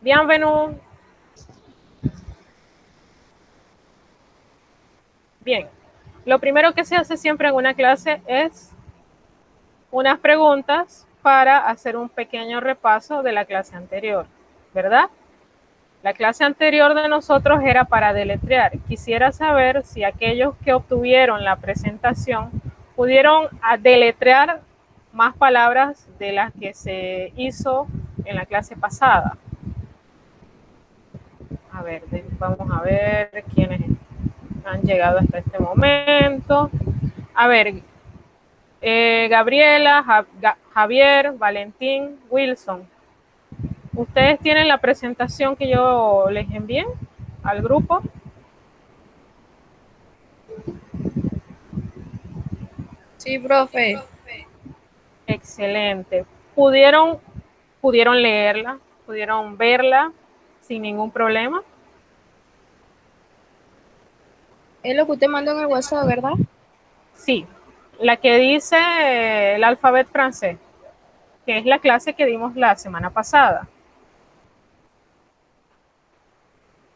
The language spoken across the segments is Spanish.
Bienvenue. Bien, lo primero que se hace siempre en una clase es unas preguntas para hacer un pequeño repaso de la clase anterior, ¿verdad? La clase anterior de nosotros era para deletrear. Quisiera saber si aquellos que obtuvieron la presentación pudieron deletrear más palabras de las que se hizo en la clase pasada. A ver, vamos a ver quiénes han llegado hasta este momento. A ver, Gabriela, Javier, Valentín, Wilson. ¿Ustedes tienen la presentación que yo les envié al grupo? Sí, profe. Excelente. ¿Pudieron leerla? ¿Pudieron verla sin ningún problema? Es lo que usted mandó en el WhatsApp, ¿verdad? Sí. La que dice el alfabeto francés, que es la clase que dimos la semana pasada.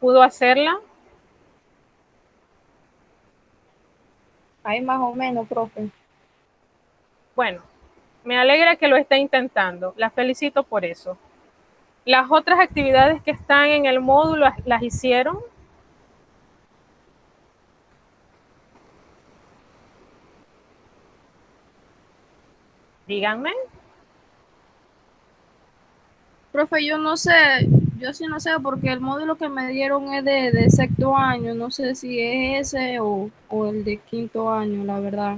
¿Pudo hacerla? Ahí más o menos, profe. Bueno, me alegra que lo esté intentando. La felicito por eso. Las otras actividades que están en el módulo, ¿las hicieron? Díganme. Profe, yo no sé, yo sí no sé porque el módulo que me dieron es de sexto año, no sé si es ese o el de quinto año, la verdad.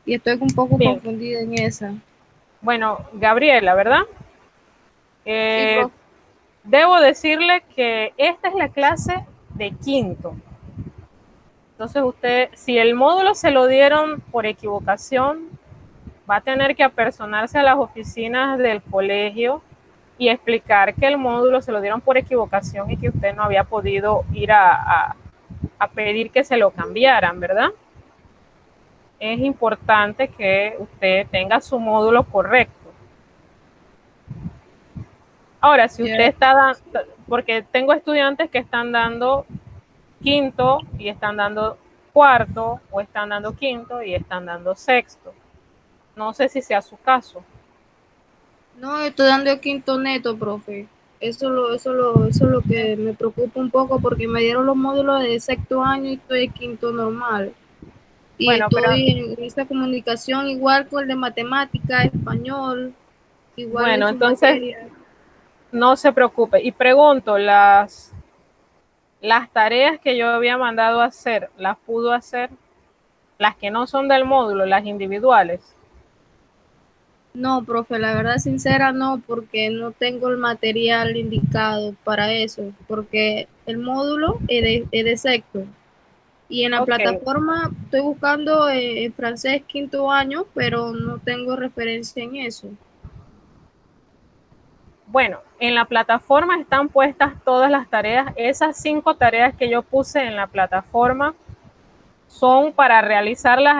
Y estoy un poco Bien. confundida en esa. Bueno, Gabriela, ¿verdad? Sí, Eh, profe. debo decirle que esta es la clase de quinto. Entonces usted, si el módulo se lo dieron por equivocación, va a tener que apersonarse a las oficinas del colegio y explicar que el módulo se lo dieron por equivocación y que usted no había podido ir a pedir que se lo cambiaran, ¿verdad? Es importante que usted tenga su módulo correcto. Ahora, si usted Ya. está dando, porque tengo estudiantes que están dando quinto y están dando cuarto, o están dando quinto y están dando sexto. No sé si sea su caso. No, estoy dando el quinto neto, profe. Eso es lo que me preocupa un poco porque me dieron los módulos de sexto año y estoy en quinto normal. Y Bueno, pero estoy en esta comunicación igual con el de matemática, español, igual en bueno, su entonces materia. no se preocupe. Y pregunto, las tareas que yo había mandado a hacer, ¿las pudo hacer? Las que no son del módulo, las individuales. No, profe, la verdad sincera no, porque no tengo el material indicado para eso, porque el módulo es de sexto. Y en la Ok, plataforma estoy buscando francés quinto año, pero no tengo referencia en eso. bueno, en la plataforma están puestas todas las tareas. Esas 5 tareas que yo puse en la plataforma son para realizarlas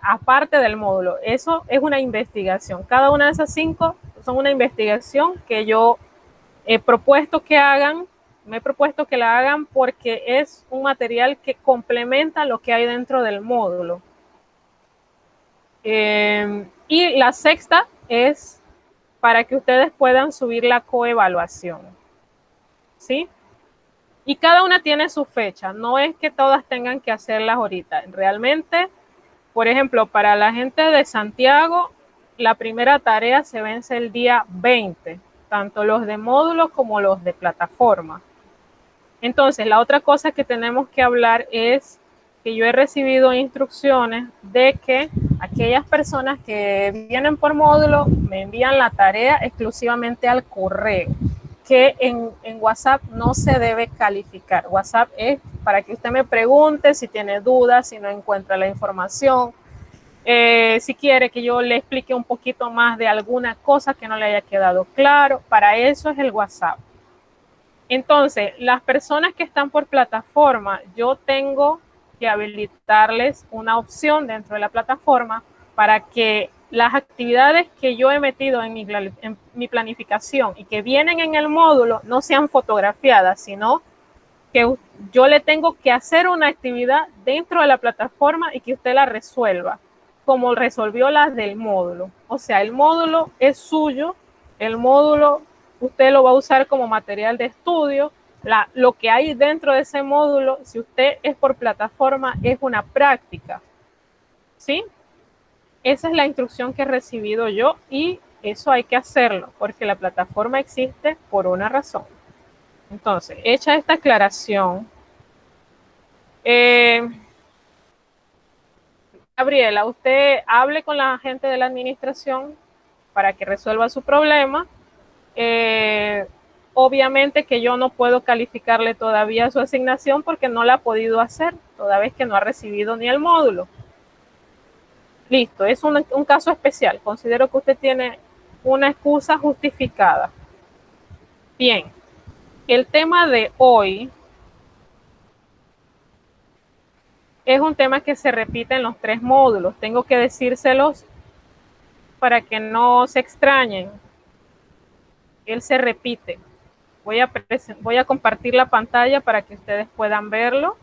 aparte del módulo. Eso es una investigación. Cada una de esas 5 son una investigación que yo he propuesto que hagan, me he propuesto que la hagan porque es un material que complementa lo que hay dentro del módulo. Y la sexta es para que ustedes puedan subir la coevaluación. ¿Sí? Y cada una tiene su fecha. No es que todas tengan que hacerlas ahorita. Realmente, por ejemplo, para la gente de Santiago, la primera tarea se vence el día 20, tanto los de módulo como los de plataforma. Entonces, la otra cosa que tenemos que hablar es que yo he recibido instrucciones de que aquellas personas que vienen por módulo me envían la tarea exclusivamente al correo, que en WhatsApp no se debe calificar. WhatsApp es para que usted me pregunte si tiene dudas, si no encuentra la información, si quiere que yo le explique un poquito más de alguna cosa que no le haya quedado claro. Para eso es el WhatsApp. Entonces, las personas que están por plataforma, yo tengo que habilitarles una opción dentro de la plataforma para que las actividades que yo he metido en mi planificación y que vienen en el módulo no sean fotografiadas, sino que yo le tengo que hacer una actividad dentro de la plataforma y que usted la resuelva, como resolvió las del módulo. O sea, el módulo es suyo, el módulo usted lo va a usar como material de estudio. Lo que hay dentro de ese módulo, si usted es por plataforma, es una práctica, ¿sí? Esa es la instrucción que he recibido yo y eso hay que hacerlo porque la plataforma existe por una razón. Entonces, hecha esta aclaración, Gabriela, usted hable con la gente de la administración para que resuelva su problema. Obviamente que yo no puedo calificarle todavía su asignación porque no la ha podido hacer, toda vez que no ha recibido ni el módulo. Listo, es un caso especial. Considero que usted tiene una excusa justificada. Bien, el tema de hoy es un tema que se repite en los 3 módulos. Tengo que decírselos para que no se extrañen. Él se repite. Voy a compartir la pantalla para que ustedes puedan verlo.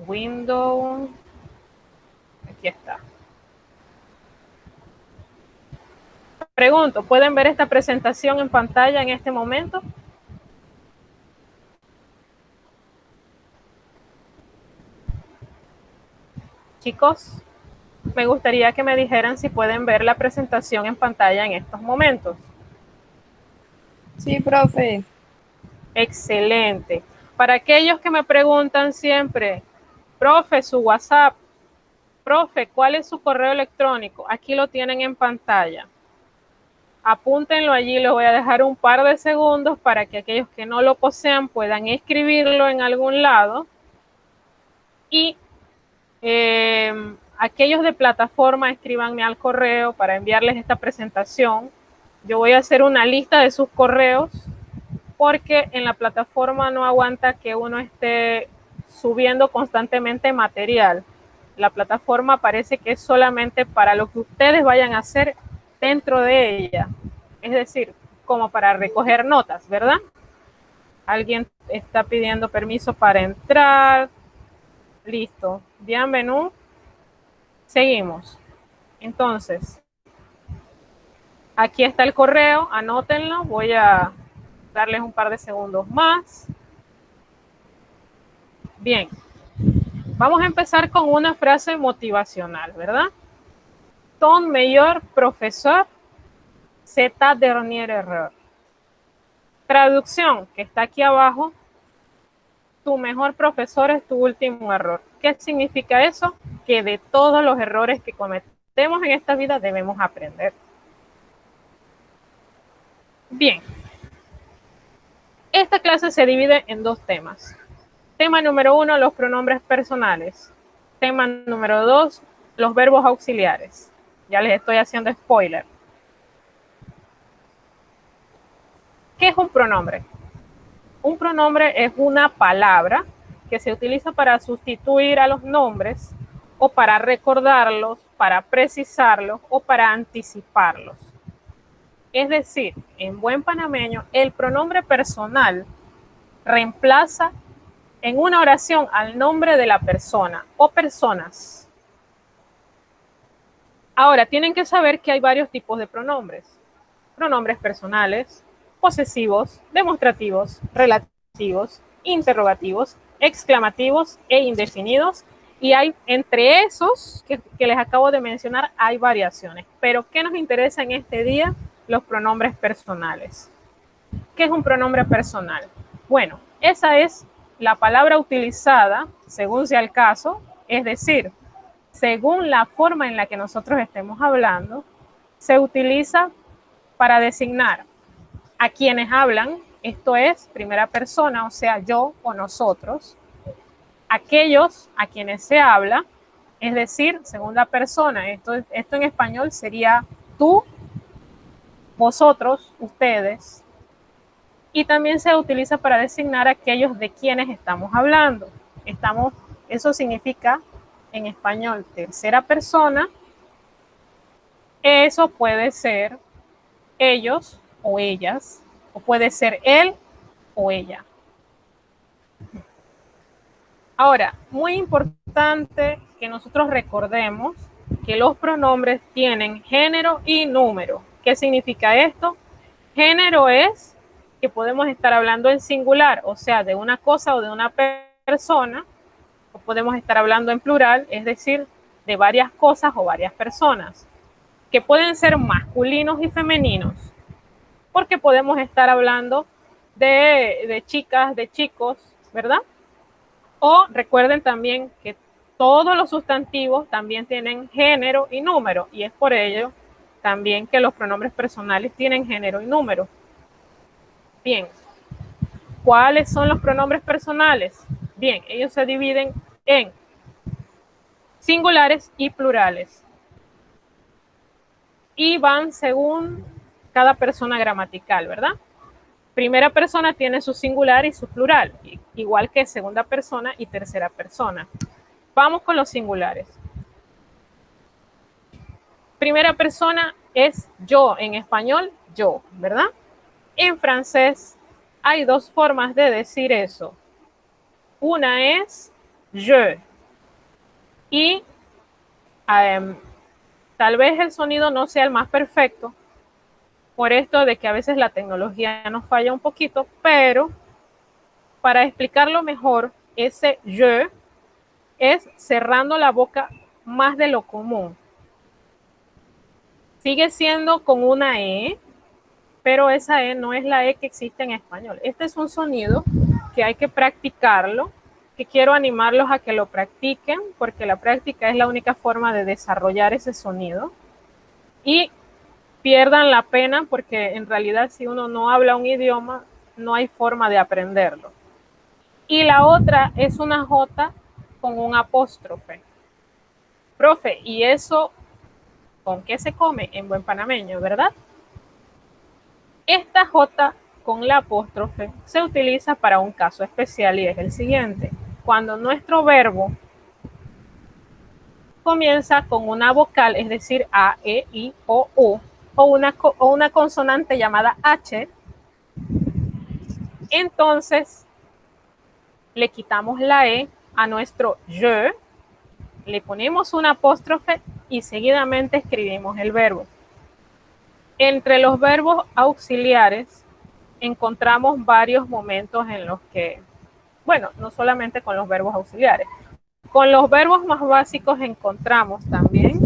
Windows. Aquí está. Pregunto, ¿pueden ver esta presentación en pantalla en este momento? Chicos, me gustaría que me dijeran si pueden ver la presentación en pantalla en estos momentos. Sí, profe. Excelente. Para aquellos que me preguntan siempre, profe, su WhatsApp, profe, ¿cuál es su correo electrónico? Aquí lo tienen en pantalla. Apúntenlo allí, les voy a dejar un par de segundos para que aquellos que no lo posean puedan escribirlo en algún lado. Y aquellos de plataforma, escríbanme al correo para enviarles esta presentación. Yo voy a hacer una lista de sus correos porque en la plataforma no aguanta que uno esté subiendo constantemente material. La plataforma parece que es solamente para lo que ustedes vayan a hacer dentro de ella. Es decir, como para recoger notas, ¿verdad? Alguien está pidiendo permiso para entrar. Listo. Bienvenido. Seguimos. Entonces, aquí está el correo, anótenlo. Voy a darles un par de segundos más. Bien, vamos a empezar con una frase motivacional, ¿verdad? Ton meilleur professeur, c'est ta dernière erreur. Traducción, que está aquí abajo. Tu mejor profesor es tu último error. ¿Qué significa eso? Que de todos los errores que cometemos en esta vida debemos aprender. Bien. Esta clase se divide en 2 temas. Tema número 1, los pronombres personales. Tema número 2, los verbos auxiliares. Ya les estoy haciendo spoiler. ¿Qué es un pronombre? Un pronombre es una palabra que se utiliza para sustituir a los nombres o para recordarlos, para precisarlos o para anticiparlos. Es decir, en buen panameño, el pronombre personal reemplaza en una oración al nombre de la persona o personas. Ahora, tienen que saber que hay varios tipos de pronombres. Pronombres personales, posesivos, demostrativos, relativos, interrogativos, exclamativos e indefinidos. Y hay entre esos que les acabo de mencionar, hay variaciones. Pero ¿qué nos interesa en este día? Los pronombres personales. ¿Qué es un pronombre personal? Bueno, esa es la palabra utilizada según sea el caso, es decir, según la forma en la que nosotros estemos hablando, se utiliza para designar a quienes hablan, esto es primera persona, o sea, yo o nosotros, aquellos a quienes se habla, es decir, segunda persona, esto en español sería tú, vosotros, ustedes, y también se utiliza para designar a aquellos de quienes estamos hablando. Eso significa en español tercera persona, eso puede ser ellos o ellas, o puede ser él o ella. Ahora, muy importante que nosotros recordemos que los pronombres tienen género y número. ¿Qué significa esto? Género es que podemos estar hablando en singular, o sea, de una cosa o de una persona, o podemos estar hablando en plural, es decir, de varias cosas o varias personas, que pueden ser masculinos y femeninos, porque podemos estar hablando de chicas, de chicos, ¿verdad? O recuerden también que todos los sustantivos también tienen género y número, y es por ello también que los pronombres personales tienen género y número. Bien, ¿cuáles son los pronombres personales? Bien, ellos se dividen en singulares y plurales. Y van según cada persona gramatical, ¿verdad? Primera persona tiene su singular y su plural, igual que segunda persona y tercera persona. Vamos con los singulares. Primera persona es yo, en español, yo, ¿verdad? En francés hay dos formas de decir eso. Una es je. Y tal vez el sonido no sea el más perfecto, por esto de que a veces la tecnología nos falla un poquito, pero para explicarlo mejor, ese je es cerrando la boca más de lo común. Sigue siendo con una E, pero esa E no es la E que existe en español. Este es un sonido que hay que practicarlo, que quiero animarlos a que lo practiquen, porque la práctica es la única forma de desarrollar ese sonido. Y pierdan la pena, porque en realidad si uno no habla un idioma, no hay forma de aprenderlo. Y la otra es una J con un apóstrofe. Profe, ¿y eso con qué se come en buen panameño, verdad? Esta J con la apóstrofe se utiliza para un caso especial y es el siguiente. Cuando nuestro verbo comienza con una vocal, es decir, A, E, I, O, U, o una consonante llamada H, entonces le quitamos la E a nuestro je, le ponemos una apóstrofe y seguidamente escribimos el verbo. Entre los verbos auxiliares encontramos varios momentos en los que, bueno, no solamente con los verbos auxiliares, con los verbos más básicos encontramos también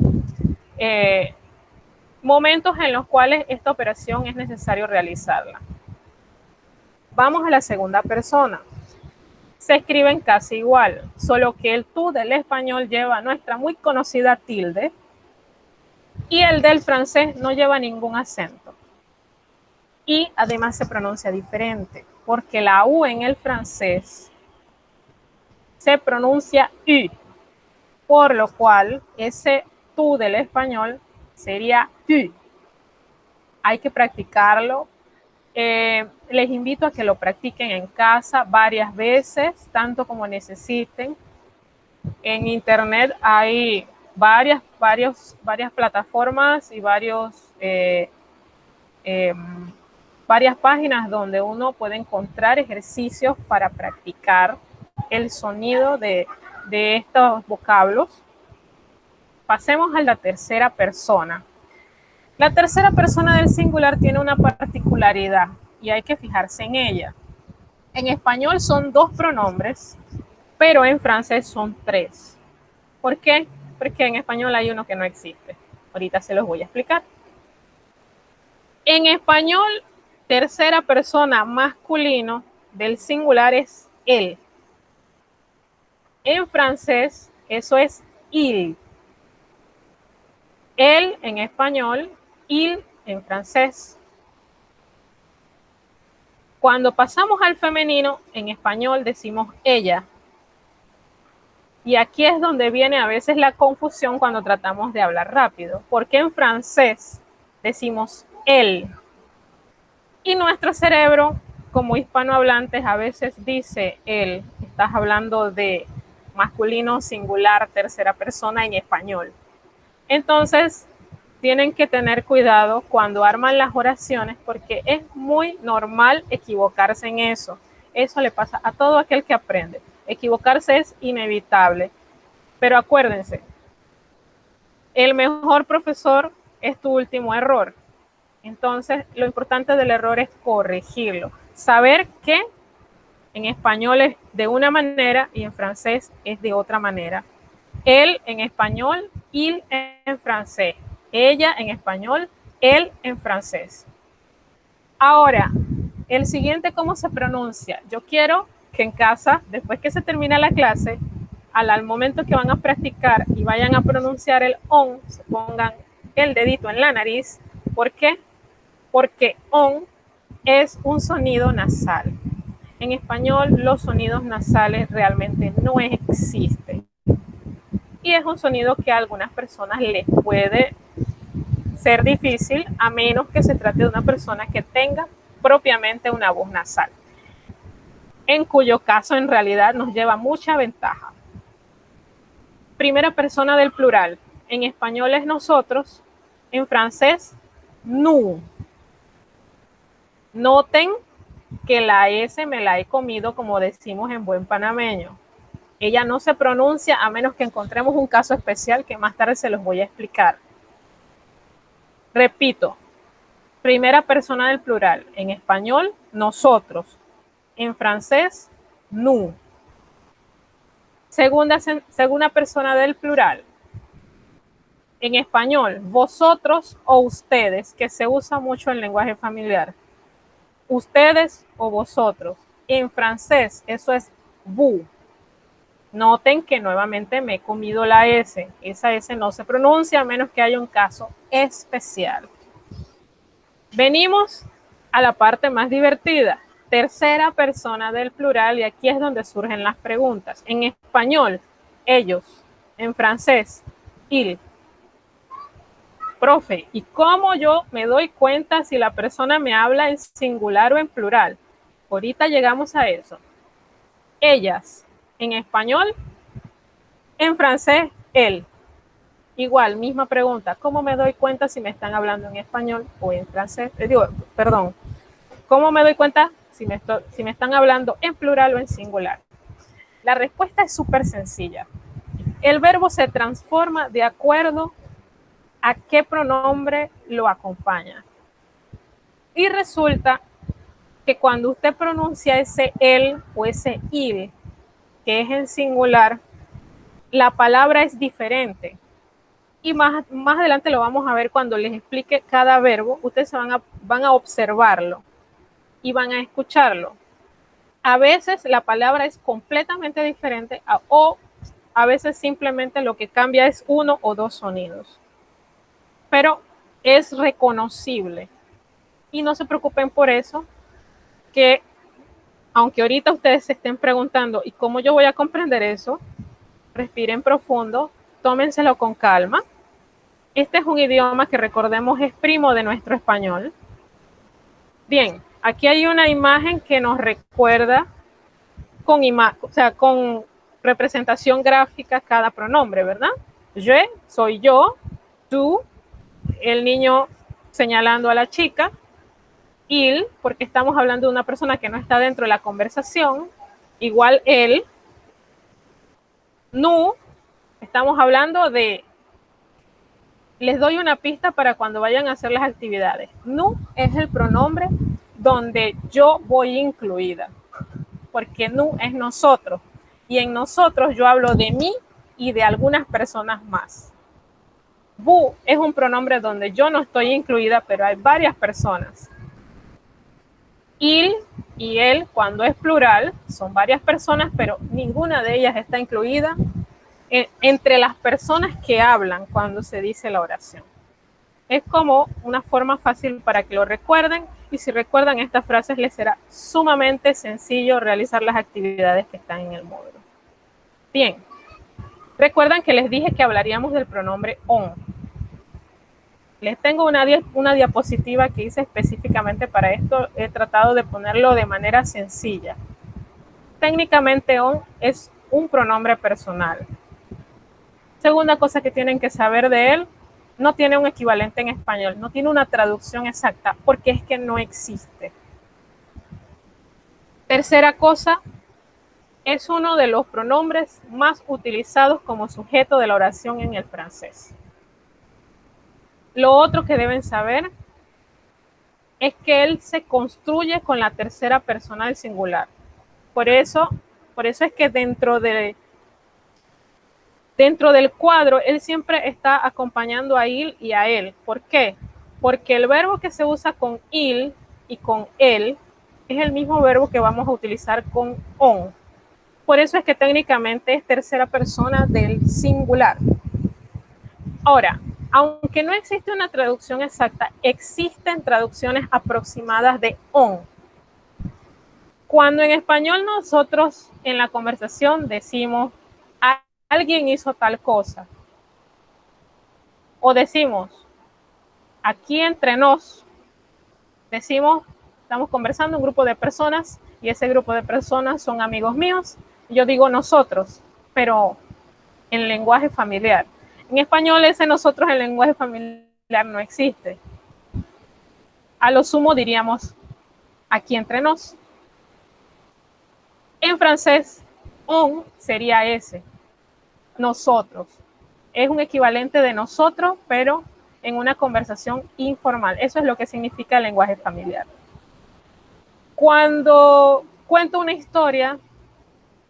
momentos en los cuales esta operación es necesario realizarla. Vamos a la segunda persona. Se escriben casi igual, solo que el tú del español lleva nuestra muy conocida tilde y el del francés no lleva ningún acento. Y además se pronuncia diferente, porque la U en el francés se pronuncia U, por lo cual ese tú del español sería tu. Hay que practicarlo. Les invito a que lo practiquen en casa varias veces, tanto como necesiten. En internet hay varias plataformas y varias páginas donde uno puede encontrar ejercicios para practicar el sonido de estos vocablos. Pasemos a la tercera persona. La tercera persona del singular tiene una particularidad y hay que fijarse en ella. En español son dos pronombres, pero en francés son tres. ¿Por qué? Porque en español hay uno que no existe. Ahorita se los voy a explicar. En español, tercera persona masculino del singular es él. En francés, eso es il. Él en español, il en francés. Cuando pasamos al femenino, en español decimos ella. Y aquí es donde viene a veces la confusión cuando tratamos de hablar rápido, porque en francés decimos él. Y nuestro cerebro, como hispanohablantes, a veces dice él. Estás hablando de masculino, singular, tercera persona en español. Entonces, tienen que tener cuidado cuando arman las oraciones porque es muy normal equivocarse en eso. Eso le pasa a todo aquel que aprende. Equivocarse es inevitable. Pero acuérdense, el mejor profesor es tu último error. Entonces, lo importante del error es corregirlo. Saber que en español es de una manera y en francés es de otra manera. Él en español, il en francés. Ella en español, él en francés. Ahora, el siguiente, ¿cómo se pronuncia? Yo quiero que en casa, después que se termina la clase, al momento que van a practicar y vayan a pronunciar el on, se pongan el dedito en la nariz. ¿Por qué? Porque on es un sonido nasal. En español, los sonidos nasales realmente no existen. Y es un sonido que a algunas personas les puede ser difícil, a menos que se trate de una persona que tenga propiamente una voz nasal, en cuyo caso en realidad nos lleva mucha ventaja. Primera persona del plural. En español es nosotros, en francés, nous. Noten que la S me la he comido, como decimos en buen panameño. Ella no se pronuncia a menos que encontremos un caso especial que más tarde se los voy a explicar. Repito, primera persona del plural. En español, nosotros. En francés, nous. Segunda persona del plural. En español, vosotros o ustedes, que se usa mucho en lenguaje familiar. Ustedes o vosotros. En francés, eso es vous. Noten que nuevamente me he comido la S. Esa S no se pronuncia a menos que haya un caso especial. Venimos a la parte más divertida. Tercera persona del plural, y aquí es donde surgen las preguntas. En español, ellos. En francés, il. Profe, ¿y cómo yo me doy cuenta si la persona me habla en singular o en plural? Ahorita llegamos a eso. Ellas. En español, en francés, él. Igual, misma pregunta. ¿Cómo me doy cuenta si me están hablando en español o en francés? ¿Cómo me doy cuenta si me están hablando en plural o en singular? La respuesta es súper sencilla. El verbo se transforma de acuerdo a qué pronombre lo acompaña. Y resulta que cuando usted pronuncia ese él o ese il, que es en singular, la palabra es diferente. Y más adelante lo vamos a ver cuando les explique cada verbo. Ustedes van a observarlo y van a escucharlo. A veces la palabra es completamente diferente o a veces simplemente lo que cambia es uno o dos sonidos. Pero es reconocible. Y no se preocupen por eso, que aunque ahorita ustedes se estén preguntando ¿y cómo yo voy a comprender eso? Respiren profundo, tómenselo con calma. Este es un idioma que recordemos es primo de nuestro español. Bien, aquí hay una imagen que nos recuerda con representación gráfica cada pronombre, ¿verdad? Je, soy yo, tú, el niño señalando a la chica, il, porque estamos hablando de una persona que no está dentro de la conversación, igual él, nous, estamos hablando de. Les doy una pista para cuando vayan a hacer las actividades. Nous es el pronombre donde yo voy incluida, porque nous es nosotros. Y en nosotros yo hablo de mí y de algunas personas más. Vous es un pronombre donde yo no estoy incluida, pero hay varias personas. Il y él, cuando es plural, son varias personas, pero ninguna de ellas está incluida entre las personas que hablan cuando se dice la oración. Es como una forma fácil para que lo recuerden, y si recuerdan estas frases les será sumamente sencillo realizar las actividades que están en el módulo. Bien, recuerdan que les dije que hablaríamos del pronombre on. Les tengo una diapositiva que hice específicamente para esto. He tratado de ponerlo de manera sencilla. Técnicamente on es un pronombre personal. Segunda cosa que tienen que saber de él, no tiene un equivalente en español, no tiene una traducción exacta, porque es que no existe. Tercera cosa, es uno de los pronombres más utilizados como sujeto de la oración en el francés. Lo otro que deben saber es que él se construye con la tercera persona del singular. Por eso es que dentro del cuadro, él siempre está acompañando a il y a él. ¿Por qué? Porque el verbo que se usa con il y con él es el mismo verbo que vamos a utilizar con on. Por eso es que técnicamente es tercera persona del singular. Ahora, aunque no existe una traducción exacta, existen traducciones aproximadas de on. Cuando en español nosotros en la conversación decimos alguien hizo tal cosa, o decimos aquí entre nos, decimos estamos conversando un grupo de personas y ese grupo de personas son amigos míos, y yo digo nosotros, pero en lenguaje familiar. En español ese nosotros en lenguaje familiar no existe. A lo sumo diríamos aquí entre nos. En francés, on sería ese, nosotros. Es un equivalente de nosotros, pero en una conversación informal. Eso es lo que significa el lenguaje familiar. Cuando cuento una historia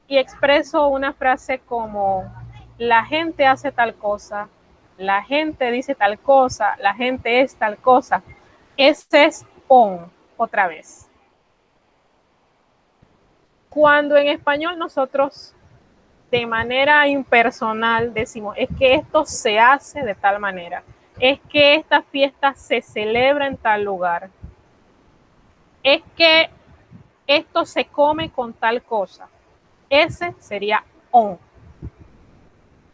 y expreso una frase como la gente hace tal cosa, la gente dice tal cosa, la gente es tal cosa, este es on otra vez. Cuando en español nosotros de manera impersonal decimos, es que esto se hace de tal manera, es que esta fiesta se celebra en tal lugar, es que esto se come con tal cosa. Ese sería on.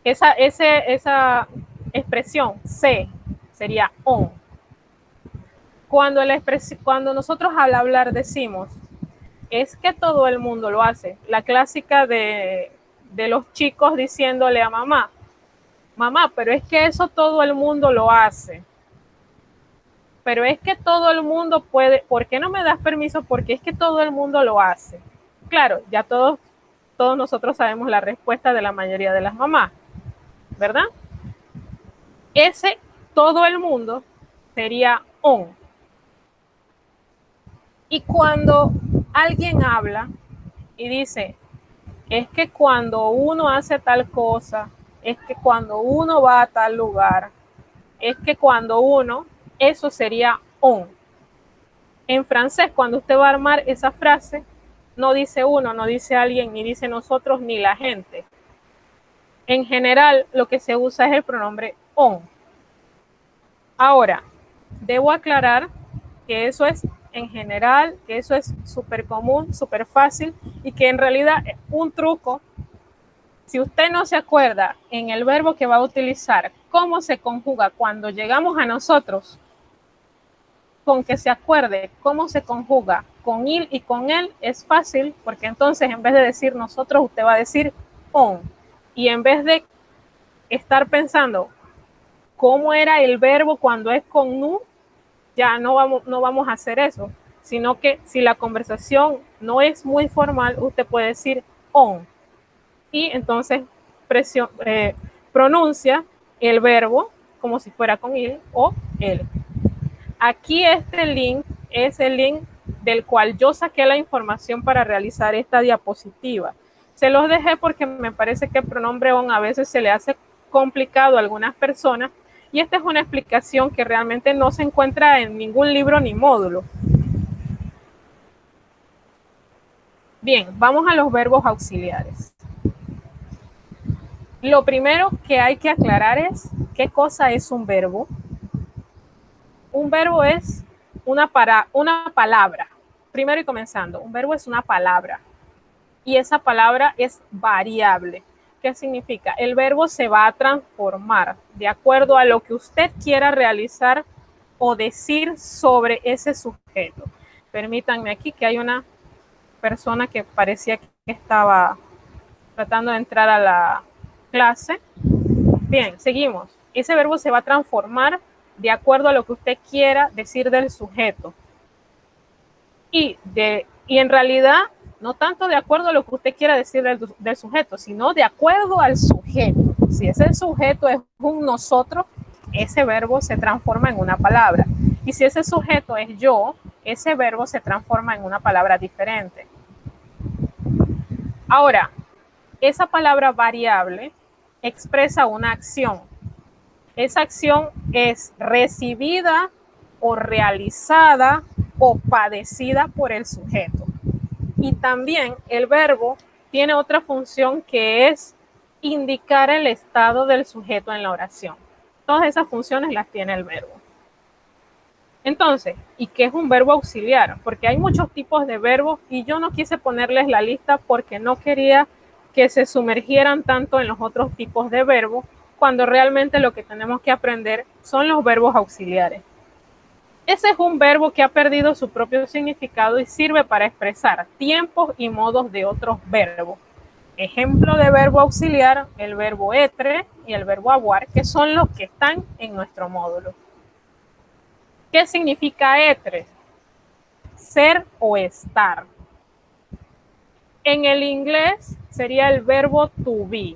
Esa expresión se sería on. Cuando nosotros al hablar decimos, es que todo el mundo lo hace. La clásica de los chicos diciéndole a mamá, mamá, pero es que eso todo el mundo lo hace. Pero es que todo el mundo puede, ¿por qué no me das permiso? Porque es que todo el mundo lo hace. Claro, ya todos nosotros sabemos la respuesta de la mayoría de las mamás, ¿verdad? Ese todo el mundo sería on. Y cuando alguien habla y dice, es que cuando uno hace tal cosa, es que cuando uno va a tal lugar, es que cuando uno, eso sería on. En francés, cuando usted va a armar esa frase, no dice uno, no dice alguien, ni dice nosotros, ni la gente. En general, lo que se usa es el pronombre on. Ahora, debo aclarar que eso es en general, que eso es súper común, súper fácil, y que en realidad un truco, si usted no se acuerda en el verbo que va a utilizar, cómo se conjuga cuando llegamos a nosotros, con que se acuerde cómo se conjuga con il y con él, es fácil, porque entonces en vez de decir nosotros, usted va a decir on. Y en vez de estar pensando cómo era el verbo cuando es con nu, ya no vamos a hacer eso, sino que si la conversación no es muy formal, usted puede decir on. Y entonces pronuncia el verbo como si fuera con il o él. Aquí este link es el link del cual yo saqué la información para realizar esta diapositiva. Se los dejé porque me parece que el pronombre on a veces se le hace complicado a algunas personas, y esta es una explicación que realmente no se encuentra en ningún libro ni módulo. Bien, vamos a los verbos auxiliares. Lo primero que hay que aclarar es qué cosa es un verbo. Un verbo es una palabra. Primero y comenzando, un verbo es una palabra. Y esa palabra es variable. ¿Qué significa? El verbo se va a transformar de acuerdo a lo que usted quiera realizar o decir sobre ese sujeto. Permítanme aquí que hay una persona que parecía que estaba tratando de entrar a la clase. Bien, seguimos. Ese verbo se va a transformar de acuerdo a lo que usted quiera decir del sujeto. Y en realidad, no tanto de acuerdo a lo que usted quiera decir del sujeto, sino de acuerdo al sujeto. Si ese sujeto es un nosotros, ese verbo se transforma en una palabra. Y si ese sujeto es yo, ese verbo se transforma en una palabra diferente. Ahora, esa palabra variable expresa una acción. Esa acción es recibida o realizada o padecida por el sujeto. Y también el verbo tiene otra función que es indicar el estado del sujeto en la oración. Todas esas funciones las tiene el verbo. Entonces, ¿y qué es un verbo auxiliar? Porque hay muchos tipos de verbos y yo no quise ponerles la lista porque no quería que se sumergieran tanto en los otros tipos de verbos, cuando realmente lo que tenemos que aprender son los verbos auxiliares. Ese es un verbo que ha perdido su propio significado y sirve para expresar tiempos y modos de otros verbos. Ejemplo de verbo auxiliar, el verbo etre y el verbo avoir, que son los que están en nuestro módulo. ¿Qué significa etre? Ser o estar. En el inglés sería el verbo to be.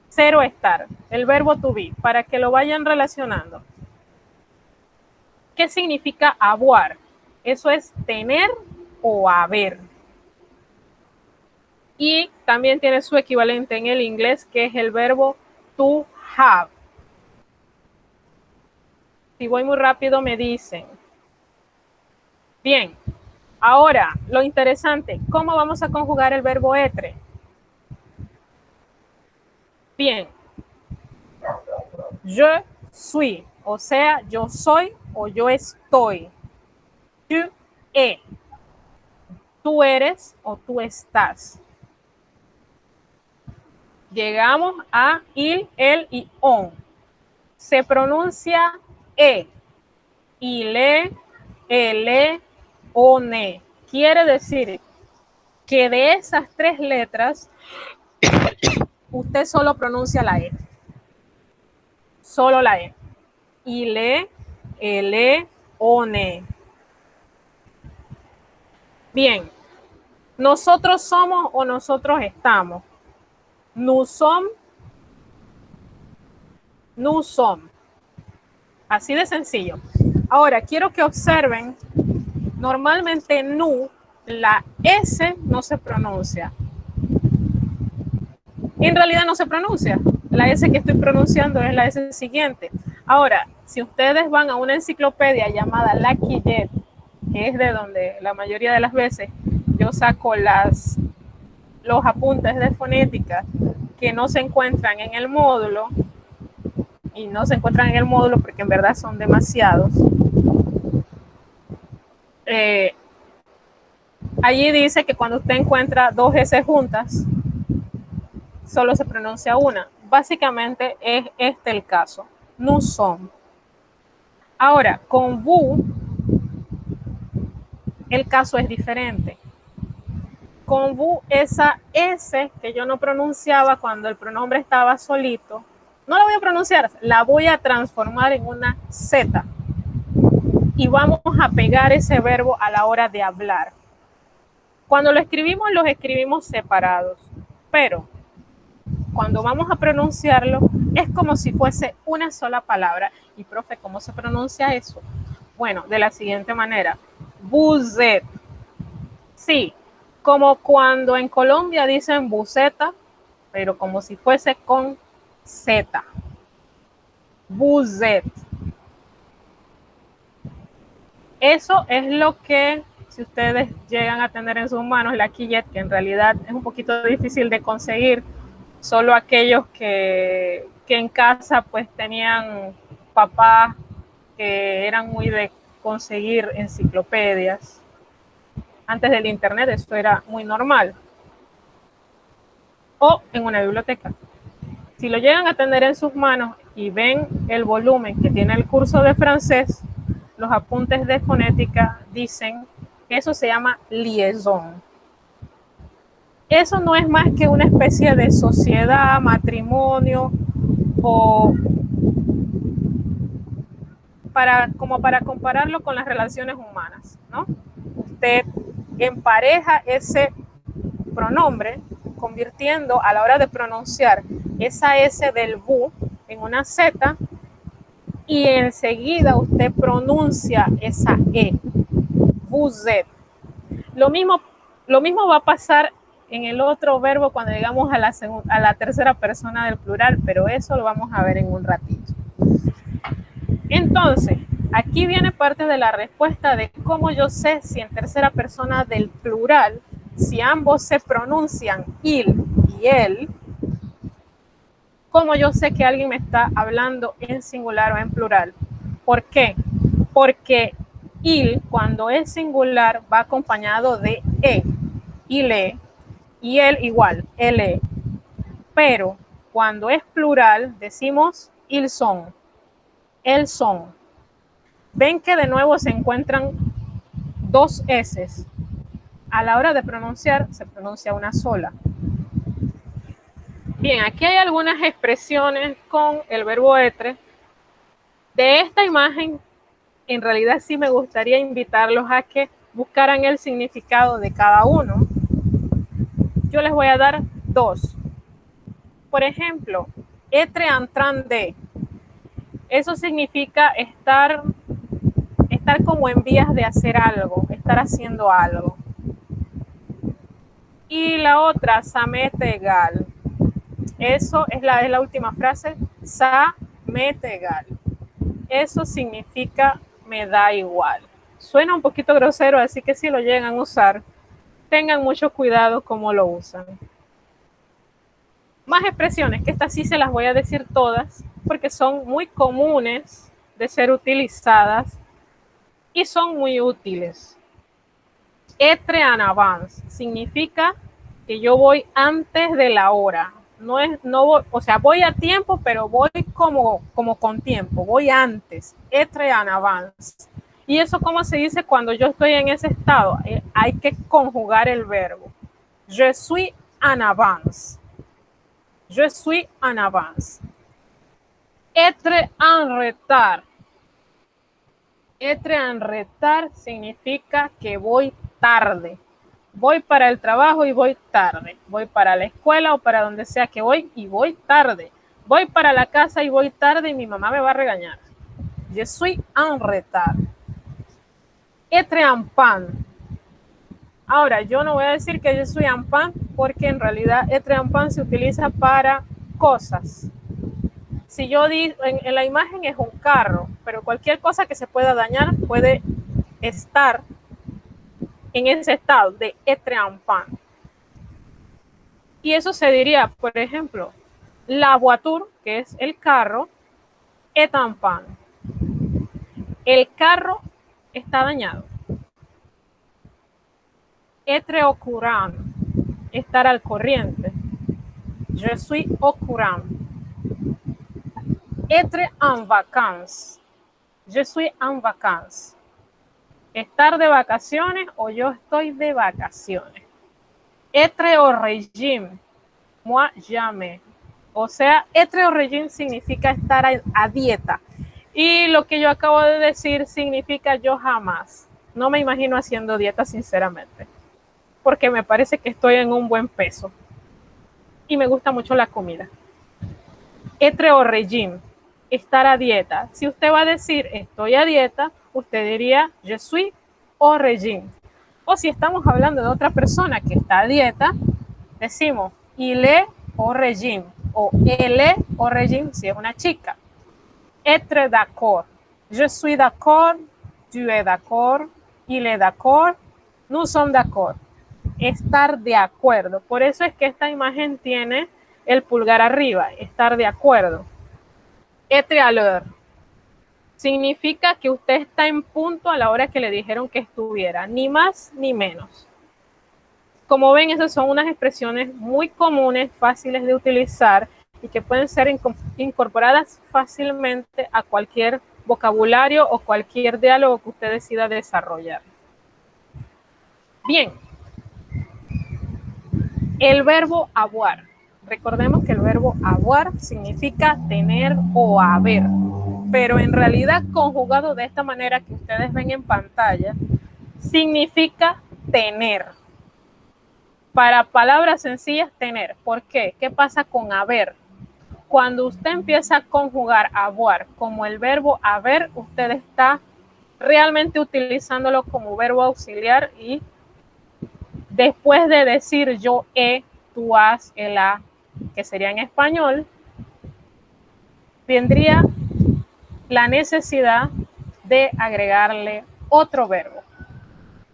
Ser o estar, el verbo to be, para que lo vayan relacionando. ¿Qué significa avoir? Eso es tener o haber. Y también tiene su equivalente en el inglés, que es el verbo to have. Si voy muy rápido me dicen. Bien, ahora lo interesante, ¿cómo vamos a conjugar el verbo etre? Bien, je suis, o sea, yo soy o yo estoy. Tu es, tú eres o tú estás. Llegamos a il, el y on. Se pronuncia e, ile, ele, one. Quiere decir que de esas tres letras usted solo pronuncia la e. Solo la e. Ile, ele, one. Bien. Nosotros somos o nosotros estamos. Nous sommes. Nous sommes. Así de sencillo. Ahora, quiero que observen, normalmente nous, la S no se pronuncia. En realidad no se pronuncia. La S que estoy pronunciando es la S siguiente. Ahora, si ustedes van a una enciclopedia llamada La Quillette, que es de donde la mayoría de las veces yo saco los apuntes de fonética que no se encuentran en el módulo, y no se encuentran en el módulo porque en verdad son demasiados. Allí dice que cuando usted encuentra dos S juntas, solo se pronuncia una. Básicamente es este el caso. Nous sommes. Ahora, con vous, el caso es diferente. Con vous, esa S que yo no pronunciaba cuando el pronombre estaba solito, no la voy a pronunciar, la voy a transformar en una Z. Y vamos a pegar ese verbo a la hora de hablar. Cuando lo escribimos, los escribimos separados. Pero cuando vamos a pronunciarlo, es como si fuese una sola palabra. Y, profe, ¿cómo se pronuncia eso? Bueno, de la siguiente manera. Vous êtes. Sí, como cuando en Colombia dicen buceta, pero como si fuese con Z. Vous êtes. Eso es lo que, si ustedes llegan a tener en sus manos la Quillette, que en realidad es un poquito difícil de conseguir, solo aquellos que en casa pues tenían papás que eran muy de conseguir enciclopedias. Antes del internet eso era muy normal. O en una biblioteca. Si lo llegan a tener en sus manos y ven el volumen que tiene el curso de francés, los apuntes de fonética dicen que eso se llama liaison. Eso no es más que una especie de sociedad, matrimonio o como para compararlo con las relaciones humanas, ¿no? Usted empareja ese pronombre convirtiendo a la hora de pronunciar esa S del bu en una Z y enseguida usted pronuncia esa E, vous êtes. Lo mismo va a pasar en el otro verbo cuando llegamos a la tercera persona del plural, pero eso lo vamos a ver en un ratito. Entonces, aquí viene parte de la respuesta de cómo yo sé si en tercera persona del plural, si ambos se pronuncian il y él, cómo yo sé que alguien me está hablando en singular o en plural. ¿Por qué? Porque il, cuando es singular, va acompañado de e, ile, y él igual, ele. Pero cuando es plural, decimos ils sont, elles sont. Ven que de nuevo se encuentran dos S. A la hora de pronunciar, se pronuncia una sola. Bien, aquí hay algunas expresiones con el verbo être. De esta imagen, en realidad sí me gustaría invitarlos a que buscaran el significado de cada uno. Yo les voy a dar dos. Por ejemplo, être en train de. Eso significa estar como en vías de hacer algo, estar haciendo algo. Y la otra, ça m'est égal. Eso es la última frase, ça m'est égal. Eso significa me da igual. Suena un poquito grosero, así que si lo llegan a usar, tengan mucho cuidado cómo lo usan. Más expresiones, que estas sí se las voy a decir todas, porque son muy comunes de ser utilizadas y son muy útiles. Être en avance significa que yo voy antes de la hora. O sea, voy a tiempo, pero voy como con tiempo, voy antes. Être en avance. ¿Y eso cómo se dice cuando yo estoy en ese estado? Hay que conjugar el verbo. Je suis en avance. Je suis en avance. Être en retard. Être en retard significa que voy tarde. Voy para el trabajo y voy tarde. Voy para la escuela o para donde sea que voy y voy tarde. Voy para la casa y voy tarde y mi mamá me va a regañar. Je suis en retard. Être en panne. Ahora, yo no voy a decir que je suis en panne porque en realidad être en panne se utiliza para cosas. Si yo digo, en la imagen es un carro, pero cualquier cosa que se pueda dañar puede estar en ese estado de être en panne. Y eso se diría, por ejemplo, la voiture, que es el carro, est en panne. El carro está dañado. Être au courant, estar al corriente. Je suis au courant. Être en vacances. Je suis en vacances. Estar de vacaciones o yo estoy de vacaciones. Être au régime. Moi jamais. O sea, être au régime significa estar a dieta. Y lo que yo acabo de decir significa yo jamás. No me imagino haciendo dieta, sinceramente. Porque me parece que estoy en un buen peso. Y me gusta mucho la comida. Être au régime. Estar a dieta. Si usted va a decir estoy a dieta, usted diría je suis au régime. O si estamos hablando de otra persona que está a dieta, decimos il est au régime o elle est au régime si es una chica. Être d'accord. Je suis d'accord, tu es d'accord, il est d'accord, nous sommes d'accord. Estar de acuerdo. Por eso es que esta imagen tiene el pulgar arriba, estar de acuerdo. Être à l'heure significa que usted está en punto a la hora que le dijeron que estuviera, ni más ni menos. Como ven, esas son unas expresiones muy comunes, fáciles de utilizar y que pueden ser incorporadas fácilmente a cualquier vocabulario o cualquier diálogo que usted decida desarrollar. Bien. El verbo avoir. Recordemos que el verbo avoir significa tener o haber, pero en realidad conjugado de esta manera que ustedes ven en pantalla, significa tener. Para palabras sencillas, tener. ¿Por qué? ¿Qué pasa con haber? Cuando usted empieza a conjugar avoir como el verbo haber, usted está realmente utilizándolo como verbo auxiliar y después de decir yo he, tú has, el ha, que sería en español, vendría la necesidad de agregarle otro verbo.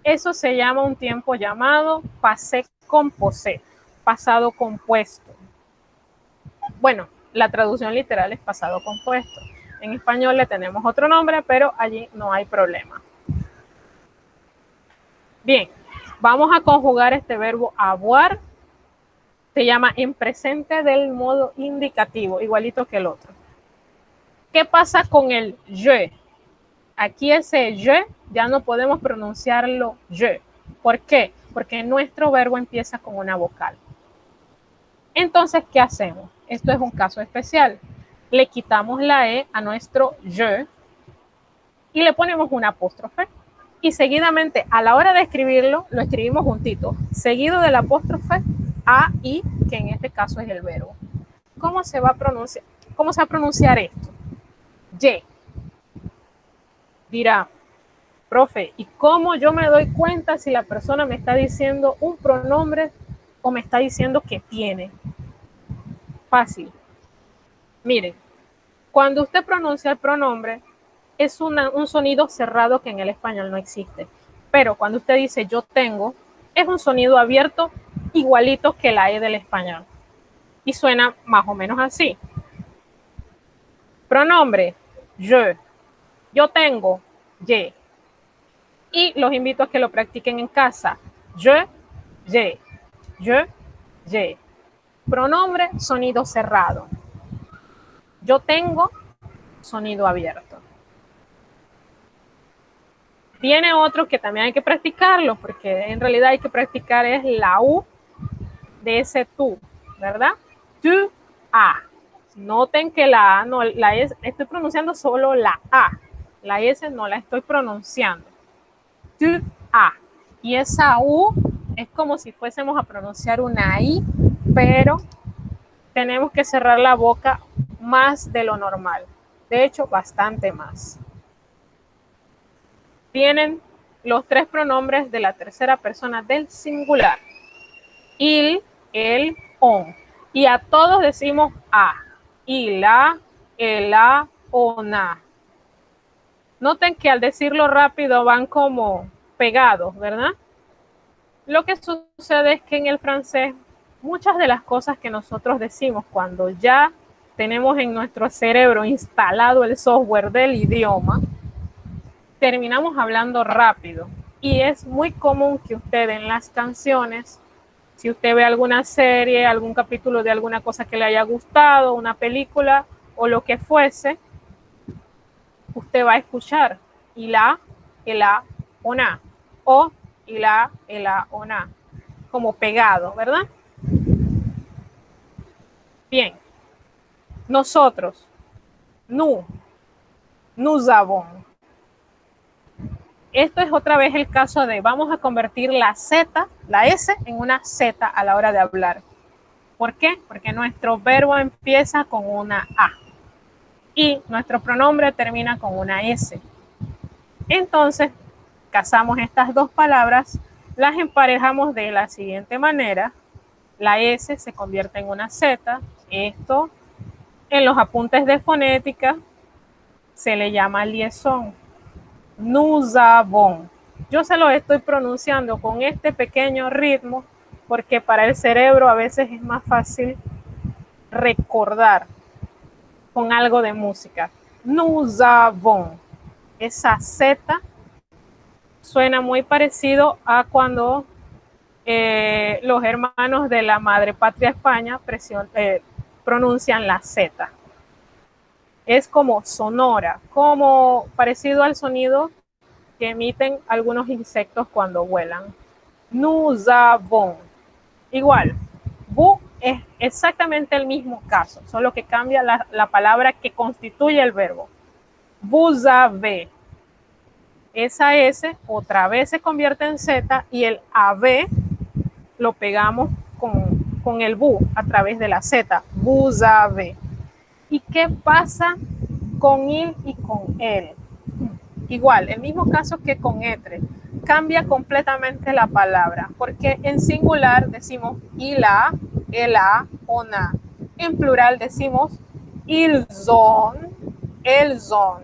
Eso se llama un tiempo llamado passé composé, pasado compuesto. Bueno, la traducción literal es pasado compuesto. En español le tenemos otro nombre, pero allí no hay problema. Bien, vamos a conjugar este verbo avoir. Se llama en presente del modo indicativo, igualito que el otro. ¿Qué pasa con el je? Aquí ese je ya no podemos pronunciarlo je. ¿Por qué? Porque nuestro verbo empieza con una vocal. Entonces, ¿qué hacemos? Esto es un caso especial. Le quitamos la E a nuestro je y le ponemos una apóstrofe. Y seguidamente, a la hora de escribirlo, lo escribimos juntito, seguido del apóstrofe a, i, que en este caso es el verbo. ¿Cómo se va a pronunciar? ¿Cómo se va a pronunciar esto? Y. Dirá, profe, ¿y cómo yo me doy cuenta si la persona me está diciendo un pronombre o me está diciendo que tiene? Fácil. Miren, cuando usted pronuncia el pronombre, es un sonido cerrado que en el español no existe. Pero cuando usted dice yo tengo, es un sonido abierto igualito que la E del español. Y suena más o menos así. Pronombre, je. Yo tengo, ye. Y los invito a que lo practiquen en casa. Je, ye. Je, ye. Pronombre, sonido cerrado. Yo tengo, sonido abierto. Viene otro que también hay que practicarlo, porque en realidad hay que practicar es la U de ese tú, ¿verdad? Tu, a. Noten que la A no, la S, estoy pronunciando solo la A. La S no la estoy pronunciando. Tu, a. Y esa U es como si fuésemos a pronunciar una I, pero tenemos que cerrar la boca más de lo normal. De hecho, bastante más. Vienen los tres pronombres de la tercera persona del singular. Il, el, on. Y a todos decimos a. Ila, ela, ona. Noten que al decirlo rápido van como pegados, ¿verdad? Lo que sucede es que en el francés muchas de las cosas que nosotros decimos cuando ya tenemos en nuestro cerebro instalado el software del idioma, terminamos hablando rápido. Y es muy común que usted en las canciones, si usted ve alguna serie, algún capítulo de alguna cosa que le haya gustado, una película o lo que fuese, usted va a escuchar ila, ela, ona, o ila, ela, ona, como pegado, ¿verdad? Bien, nosotros, nous avons. Esto es otra vez el caso de vamos a convertir la Z, la S, en una Z a la hora de hablar. ¿Por qué? Porque nuestro verbo empieza con una A y nuestro pronombre termina con una S. Entonces, casamos estas dos palabras, las emparejamos de la siguiente manera. La S se convierte en una Z. Esto en los apuntes de fonética se le llama liaison. Nous avons. Yo se lo estoy pronunciando con este pequeño ritmo porque para el cerebro a veces es más fácil recordar con algo de música. Nous avons. Esa Z suena muy parecido a cuando los hermanos de la madre patria España pronuncian la Z. Es como sonora, como parecido al sonido que emiten algunos insectos cuando vuelan. Nous avons. Igual, Vous es exactamente el mismo caso, solo que cambia la palabra que constituye el verbo. Vous avez. Esa S otra vez se convierte en Z y el avez lo pegamos con el vous a través de la Z. Vous avez. ¿Y qué pasa con il y con él? Igual, el mismo caso que con être. Cambia completamente la palabra, porque en singular decimos il a, elle a, on a. En plural decimos ils ont, elles ont.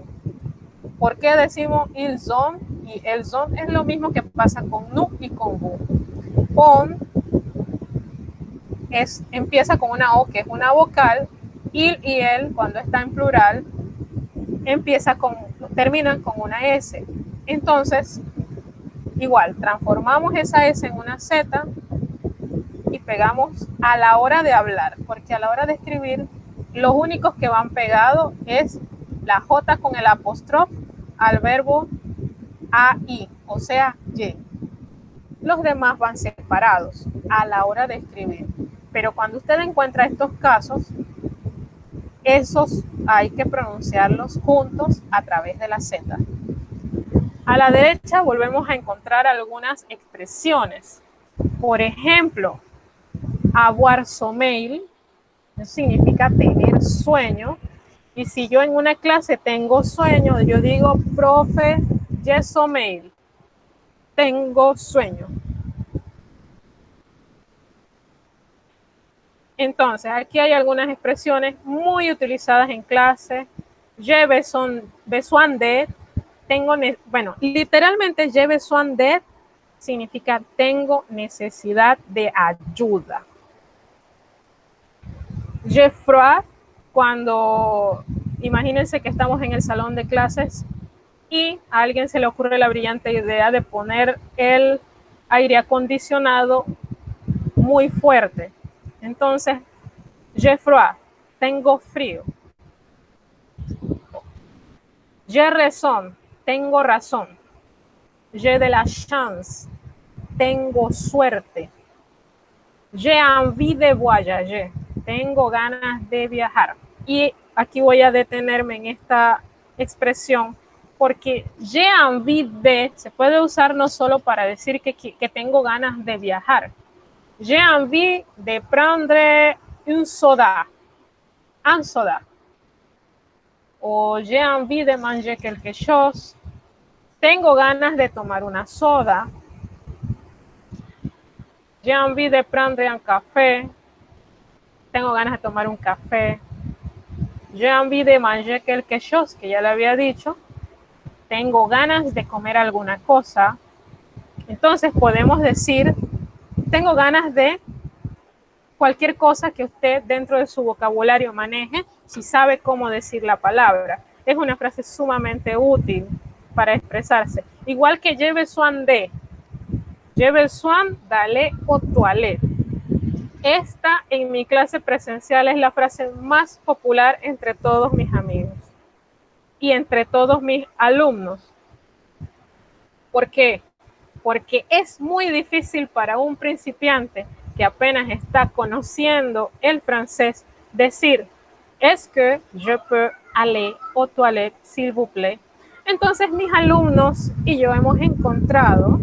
¿Por qué decimos ils ont y elles ont? Es lo mismo que pasa con nous y con vous. On empieza con una O, que es una vocal. Il y él, cuando está en plural, terminan con una S. Entonces, igual, transformamos esa S en una Z y pegamos a la hora de hablar, porque a la hora de escribir, los únicos que van pegados es la J con el apóstrofe al verbo AI, o sea, Y. Los demás van separados a la hora de escribir. Pero cuando usted encuentra estos casos, esos hay que pronunciarlos juntos a través de la Z. A la derecha volvemos a encontrar algunas expresiones. Por ejemplo, avoir sommeil significa tener sueño. Y si yo en una clase tengo sueño, yo digo, profe, j'ai sommeil. Tengo sueño. Entonces, aquí hay algunas expresiones muy utilizadas en clase. J'ai besoin d'aide. Bueno, literalmente j'ai besoin d'aide significa tengo necesidad de ayuda. J'ai froid, cuando imagínense que estamos en el salón de clases y a alguien se le ocurre la brillante idea de poner el aire acondicionado muy fuerte. Entonces, j'ai froid, tengo frío. J'ai raison, tengo razón. J'ai de la chance, tengo suerte. J'ai envie de voyager, tengo ganas de viajar. Y aquí voy a detenerme en esta expresión porque j'ai envie de se puede usar no solo para decir que tengo ganas de viajar. J'ai envie de prendre un soda. O j'ai envie de manger quelque chose. Tengo ganas de tomar una soda. J'ai envie de prendre un café. Tengo ganas de tomar un café. J'ai envie de manger quelque chose, que ya le había dicho. Tengo ganas de comer alguna cosa. Entonces podemos decir, tengo ganas de cualquier cosa que usted dentro de su vocabulario maneje, si sabe cómo decir la palabra. Es una frase sumamente útil para expresarse. Igual que j'ai besoin de. J'ai besoin d'aller aux toilettes. Esta en mi clase presencial es la frase más popular entre todos mis amigos y entre todos mis alumnos. ¿Por qué? Porque es muy difícil para un principiante que apenas está conociendo el francés decir est-ce que je peux aller aux toilettes, s'il vous plaît. Entonces mis alumnos y yo hemos encontrado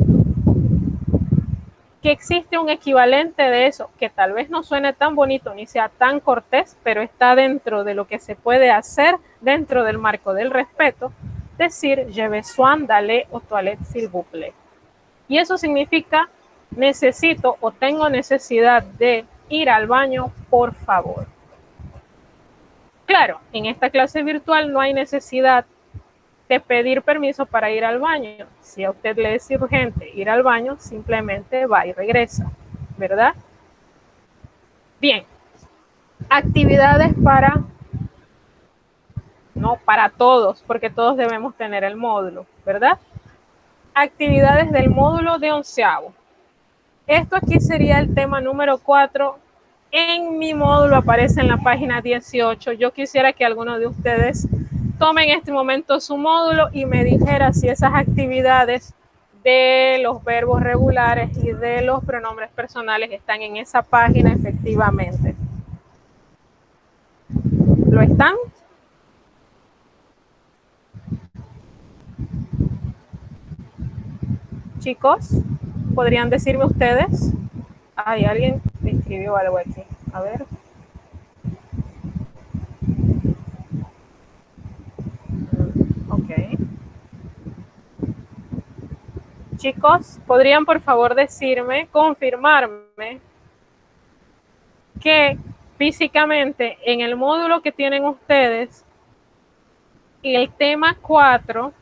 que existe un equivalente de eso, que tal vez no suene tan bonito ni sea tan cortés, pero está dentro de lo que se puede hacer dentro del marco del respeto, decir j'ai besoin d'aller aux toilettes, s'il vous plaît. Y eso significa necesito o tengo necesidad de ir al baño, por favor. Claro, en esta clase virtual no hay necesidad de pedir permiso para ir al baño. Si a usted le es urgente ir al baño, simplemente va y regresa, ¿verdad? Bien, actividades no para todos, porque todos debemos tener el módulo, ¿verdad? Actividades del módulo de 11º. Esto aquí sería el tema número 4. En mi módulo aparece en la página 18. Yo quisiera que alguno de ustedes tome en este momento su módulo y me dijera si esas actividades de los verbos regulares y de los pronombres personales están en esa página efectivamente. ¿Lo están? Chicos, ¿podrían decirme ustedes? Ay, alguien escribió algo aquí. A ver. Ok. Chicos, ¿podrían por favor decirme, confirmarme que físicamente en el módulo que tienen ustedes, el tema 4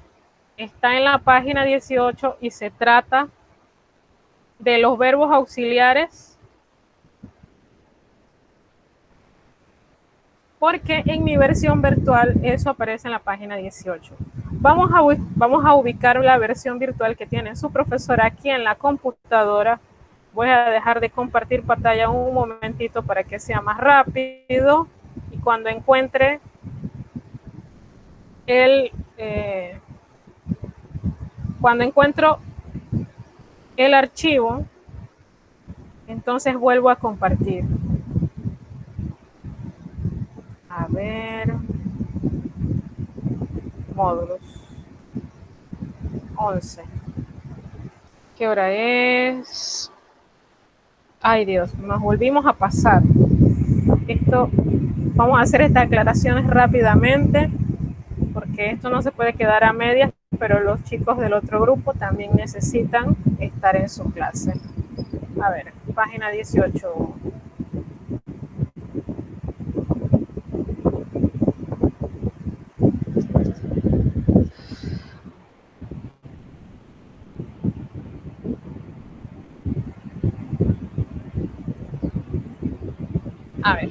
está en la página 18 y se trata de los verbos auxiliares? Porque en mi versión virtual eso aparece en la página 18. Vamos a ubicar la versión virtual que tiene su profesora aquí en la computadora. Voy a dejar de compartir pantalla un momentito para que sea más rápido. Y cuando encuentre cuando encuentro el archivo, entonces vuelvo a compartir. A ver, módulos 11. ¿Qué hora es? Ay Dios, nos volvimos a pasar. Vamos a hacer estas aclaraciones rápidamente, porque esto no se puede quedar a medias, pero los chicos del otro grupo también necesitan estar en su clase. A ver, página 18. A ver.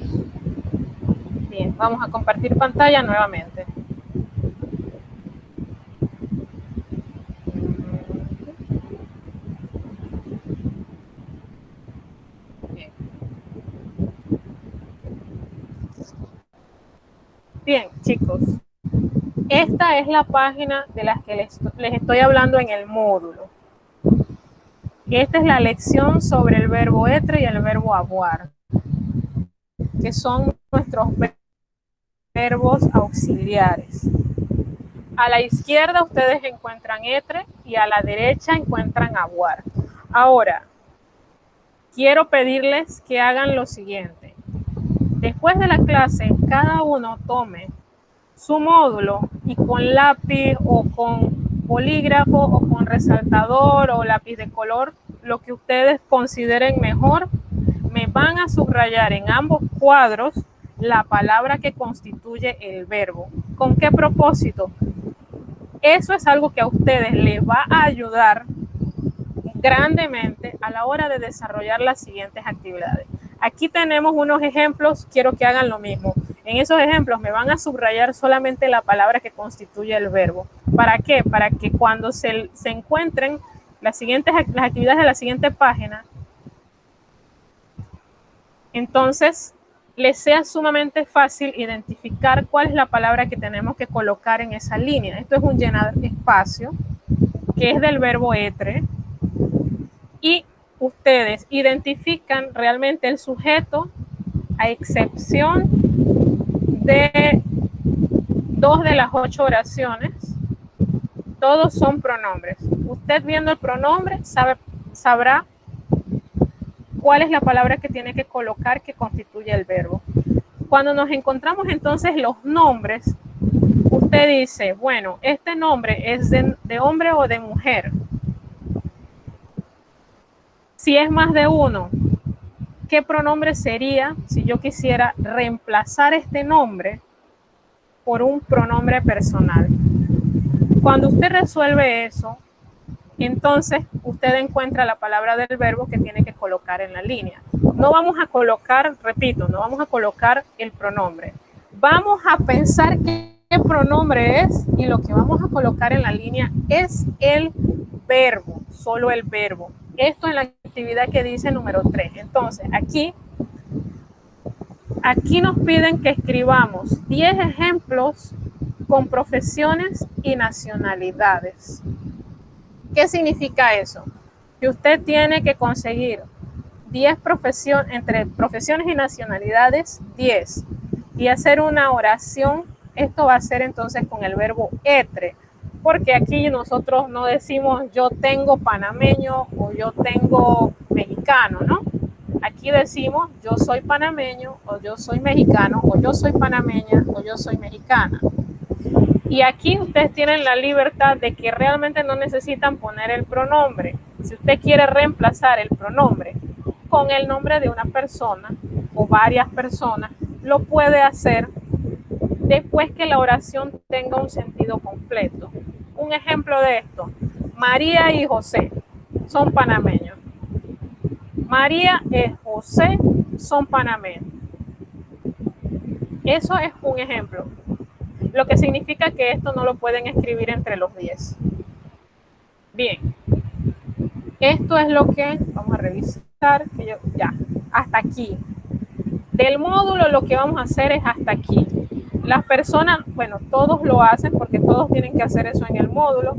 Bien, vamos a compartir pantalla nuevamente. Bien, chicos, esta es la página de la que les estoy hablando en el módulo. Esta es la lección sobre el verbo etre y el verbo avoir, que son nuestros verbos auxiliares. A la izquierda ustedes encuentran etre y a la derecha encuentran avoir. Ahora, quiero pedirles que hagan lo siguiente. Después de la clase, cada uno tome su módulo y con lápiz o con bolígrafo o con resaltador o lápiz de color, lo que ustedes consideren mejor, me van a subrayar en ambos cuadros la palabra que constituye el verbo. ¿Con qué propósito? Eso es algo que a ustedes les va a ayudar grandemente a la hora de desarrollar las siguientes actividades. Aquí tenemos unos ejemplos, quiero que hagan lo mismo. En esos ejemplos me van a subrayar solamente la palabra que constituye el verbo. ¿Para qué? Para que cuando se encuentren las actividades de la siguiente página, entonces les sea sumamente fácil identificar cuál es la palabra que tenemos que colocar en esa línea. Esto es un llenar espacio, que es del verbo etre, y ustedes identifican realmente el sujeto a excepción de 2 de las 8 oraciones. Todos son pronombres. Usted viendo el pronombre sabrá cuál es la palabra que tiene que colocar que constituye el verbo. Cuando nos encontramos entonces los nombres, usted dice, bueno, este nombre es de hombre o de mujer. Si es más de uno, ¿qué pronombre sería si yo quisiera reemplazar este nombre por un pronombre personal? Cuando usted resuelve eso, entonces usted encuentra la palabra del verbo que tiene que colocar en la línea. No vamos a colocar, repito, no vamos a colocar el pronombre. Vamos a pensar qué pronombre es y lo que vamos a colocar en la línea es el verbo, solo el verbo. Esto es la actividad que dice número 3. Entonces, aquí nos piden que escribamos 10 ejemplos con profesiones y nacionalidades. ¿Qué significa eso? Que usted tiene que conseguir 10 profesiones, entre profesiones y nacionalidades, 10, y hacer una oración. Esto va a ser entonces con el verbo etre, porque aquí nosotros no decimos yo tengo panameño o yo tengo mexicano, ¿no? Aquí decimos yo soy panameño o yo soy mexicano o yo soy panameña o yo soy mexicana. Y aquí ustedes tienen la libertad de que realmente no necesitan poner el pronombre. Si usted quiere reemplazar el pronombre con el nombre de una persona o varias personas, lo puede hacer después que la oración tenga un sentido completo. Un ejemplo de esto: María y José son panameños. María y José son panameños. Eso es un ejemplo. Lo que significa que esto no lo pueden escribir entre los 10. Bien, esto es lo que vamos a revisar. Ya, hasta aquí. Del módulo lo que vamos a hacer es hasta aquí. Las personas, bueno, todos lo hacen porque todos tienen que hacer eso en el módulo.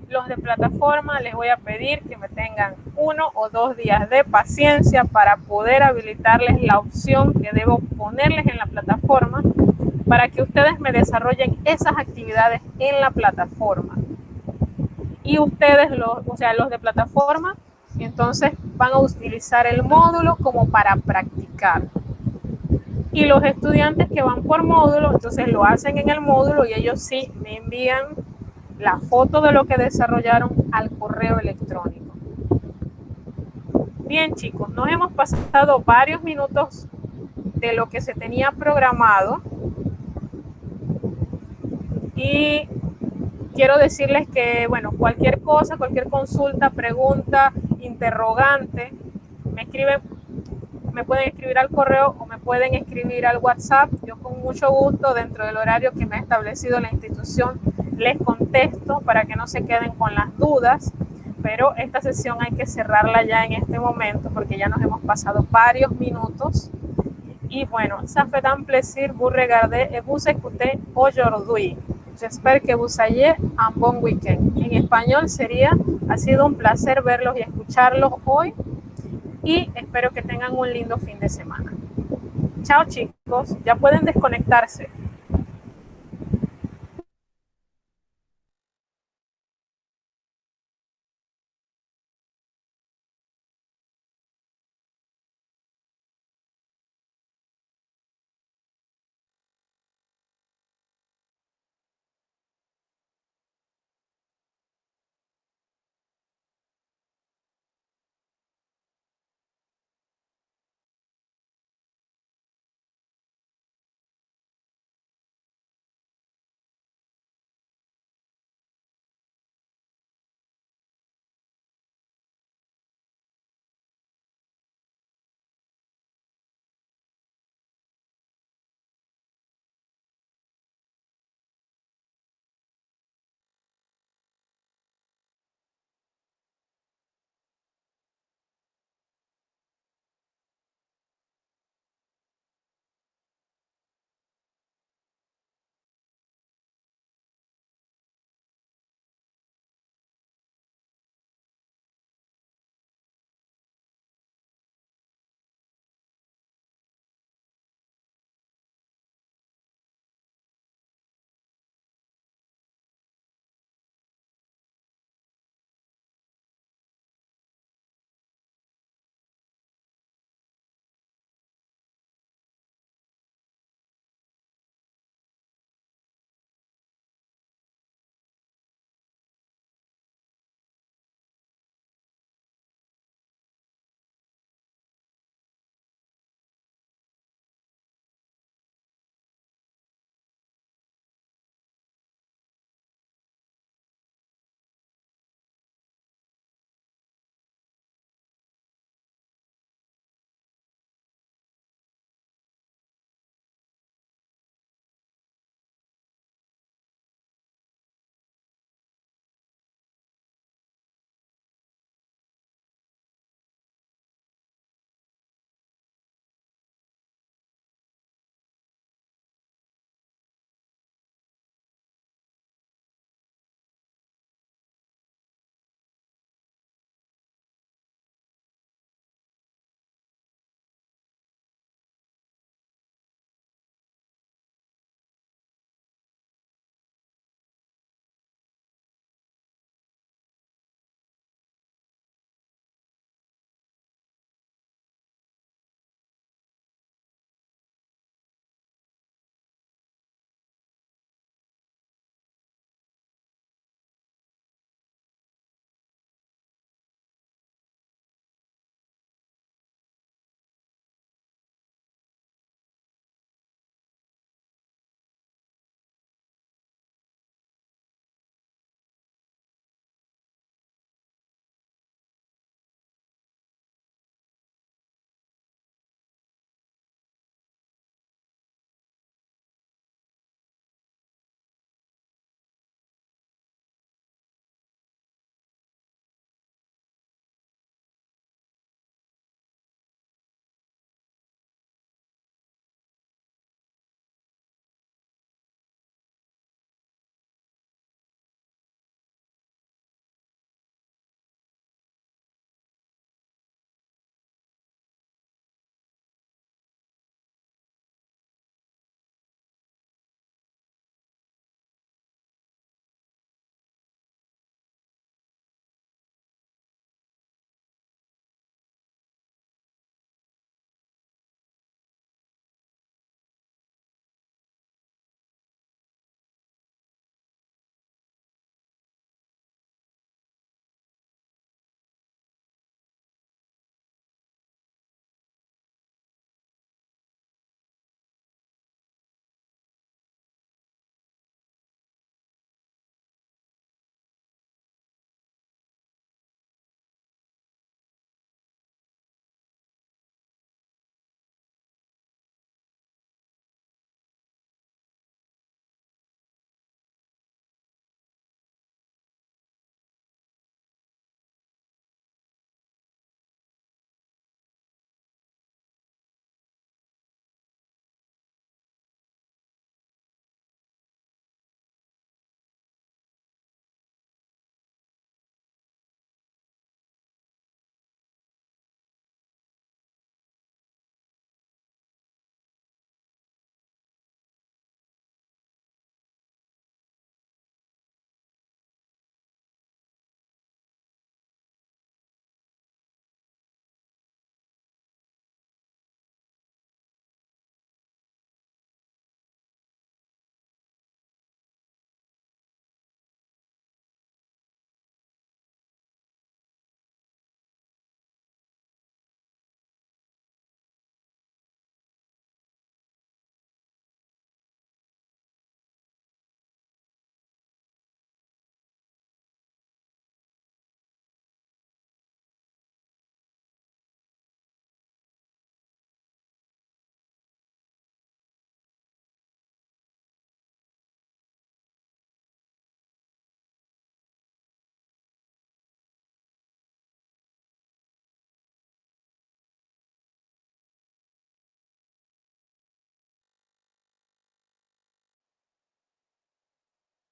Los de plataforma les voy a pedir que me tengan 1 o 2 días de paciencia para poder habilitarles la opción que debo ponerles en la plataforma para que ustedes me desarrollen esas actividades en la plataforma. Y ustedes, los de plataforma, entonces van a utilizar el módulo como para practicar. Y los estudiantes que van por módulo, entonces lo hacen en el módulo y ellos sí me envían la foto de lo que desarrollaron al correo electrónico. Bien, chicos, nos hemos pasado varios minutos de lo que se tenía programado. Y quiero decirles que, bueno, cualquier cosa, cualquier consulta, pregunta, interrogante, me pueden escribir al correo o me pueden escribir al WhatsApp. Yo con mucho gusto, dentro del horario que me ha establecido la institución, les contesto para que no se queden con las dudas. Pero esta sesión hay que cerrarla ya en este momento porque ya nos hemos pasado varios minutos. Y bueno, ça fait un plaisir vous regarder et vous écouter aujourd'hui. J'espère que vous ayez un bon week-end. En español sería, ha sido un placer verlos y escucharlos hoy y espero que tengan un lindo fin de semana. Chao, chicos, ya pueden desconectarse.